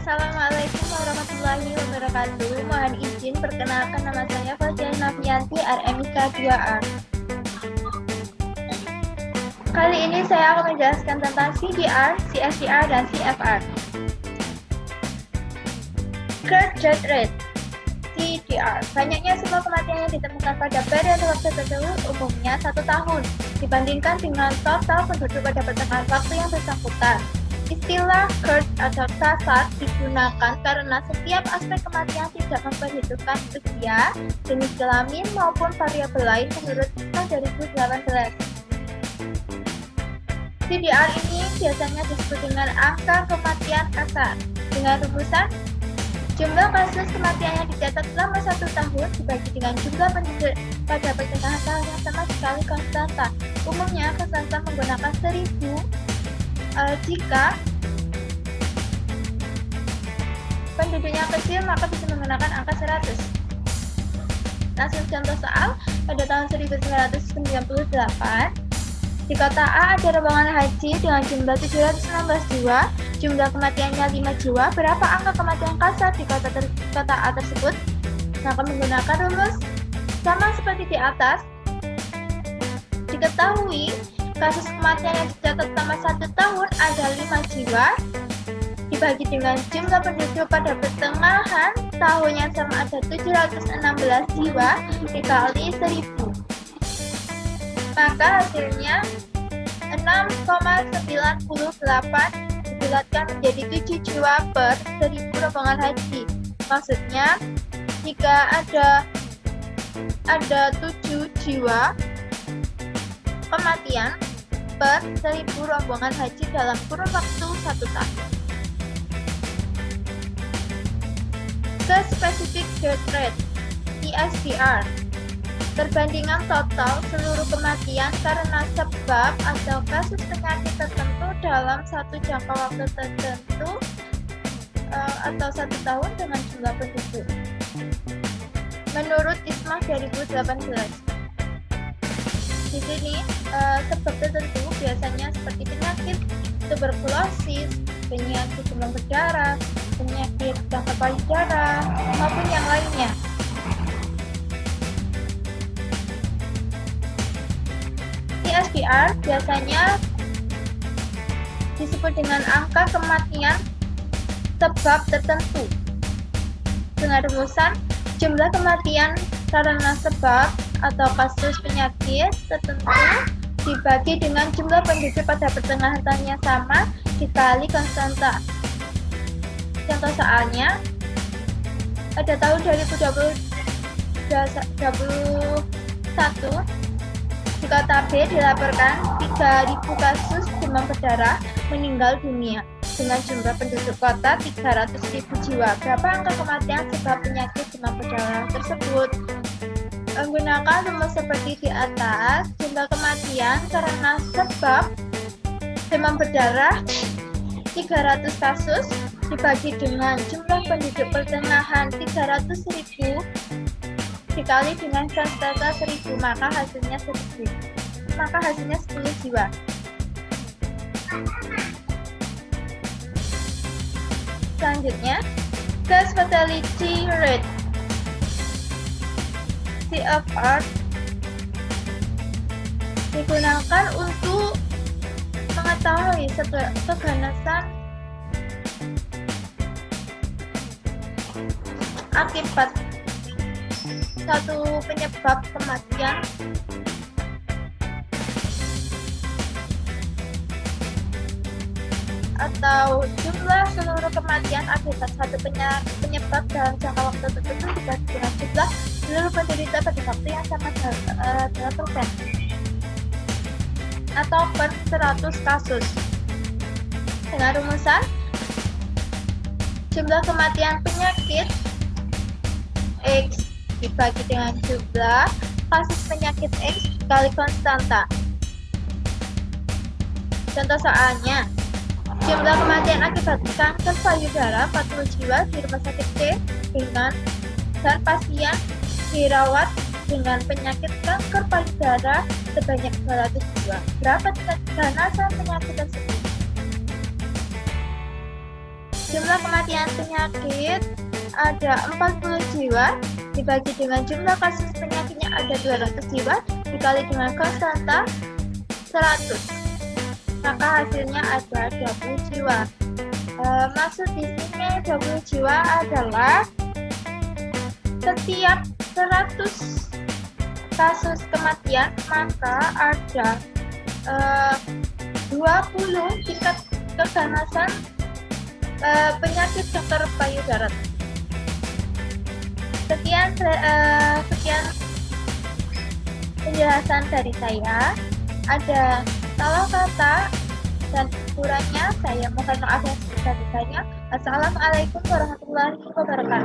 Assalamualaikum warahmatullahi wabarakatuh. Mohon izin perkenalkan, nama saya Fajar Nafianti, RMIK 2A. Kali ini saya akan menjelaskan tentang CDR, CFDR, dan CFR. Current death rate CDR. Banyaknya semua kematian yang ditemukan pada periode waktu tersebut umumnya 1 tahun dibandingkan dengan total penduduk pada pertengahan waktu yang bersangkutan. Istilah curve atau kasar digunakan karena setiap aspek kematian tidak memperhitungkan usia, jenis kelamin maupun variabel lain menurut ISMA 2018. CDR ini biasanya disebut dengan angka kematian kasar dengan rumusan jumlah kasus kematian yang dicatat selama 1 tahun dibagi dengan jumlah penduduk pada pertengahan tahun yang sama dikali konstanta. Umumnya konstanta menggunakan 1000. Jika penduduknya kecil maka bisa menggunakan angka 100. Langsung contoh soal, pada tahun 1998 di kota A ada rombongan haji dengan jumlah 716 jiwa, jumlah kematiannya 5 jiwa. Berapa angka kematian kasar di kota A tersebut? Maka menggunakan rumus sama seperti di atas. Diketahui kasus kematian yang dicatat selama 1 tahun ada 5 jiwa dibagi dengan jumlah penduduk pada pertengahan tahun yang sama ada 716 jiwa dikali 1000. Maka hasilnya 6,98 dibulatkan menjadi 7 jiwa per 1000 rombongan haji. Maksudnya jika ada 7 jiwa kematian per 1000 rombongan haji dalam kurun waktu 1 tahun. Ke spesifik death rate (CSDR), perbandingan total seluruh kematian karena sebab atau kasus penyakit tertentu dalam satu jangka waktu tertentu atau 1 tahun dengan jumlah penduduk. Menurut ISMA 2018. Di sini sebab tertentu biasanya seperti penyakit tuberkulosis, penyakit demam berdarah, penyakit kanker payudara, maupun yang lainnya. CSDR biasanya disebut dengan angka kematian sebab tertentu dengan rumusan jumlah kematian karena sebab atau kasus penyakit tertentu dibagi dengan jumlah penduduk pada pertengahan tahun yang sama dikali konstanta. Contoh soalnya, pada tahun 2021 di kota B dilaporkan 3.000 kasus demam berdarah meninggal dunia dengan jumlah penduduk kota 300.000 jiwa. Berapa angka kematian sebab penyakit demam berdarah tersebut? Menggunakan rumus seperti di atas, jumlah kematian karena sebab demam berdarah 300 kasus dibagi dengan jumlah penduduk pertengahan 300.000 dikali dengan konstanta 1000, maka hasilnya 10 jiwa. Selanjutnya, case fatality rate CFR digunakan untuk mengetahui keganasan akibat satu penyebab kematian atau jumlah seluruh kematian akibat satu penyebab dalam jangka waktu tertentu dibagi dengan jumlah seluruh penderita pada waktu yang sama 2% atau per 100 kasus dengan rumusan jumlah kematian penyakit X dibagi dengan jumlah kasus penyakit X dikali konstanta. Contoh soalnya, jumlah kematian akibat kanker payudara 40 jiwa di rumah sakit C dan pasien dirawat dengan penyakit kanker payudara sebanyak 200 jiwa. Berapa tingkat keganasan penyakit tersebut? Jumlah kematian penyakit ada 40 jiwa, dibagi dengan jumlah kasus penyakitnya ada 200 jiwa, dikali dengan konstanta 100. Maka hasilnya ada 20 jiwa. Maksud di sini 20 jiwa adalah setiap 100 kasus kematian maka ada 20 tingkat keganasan penyakit kanker payudara. Sekian penjelasan dari saya. Ada salah kata dan kurangnya saya mohon maaf yang sebesar-besarnya. Assalamualaikum warahmatullahi wabarakatuh.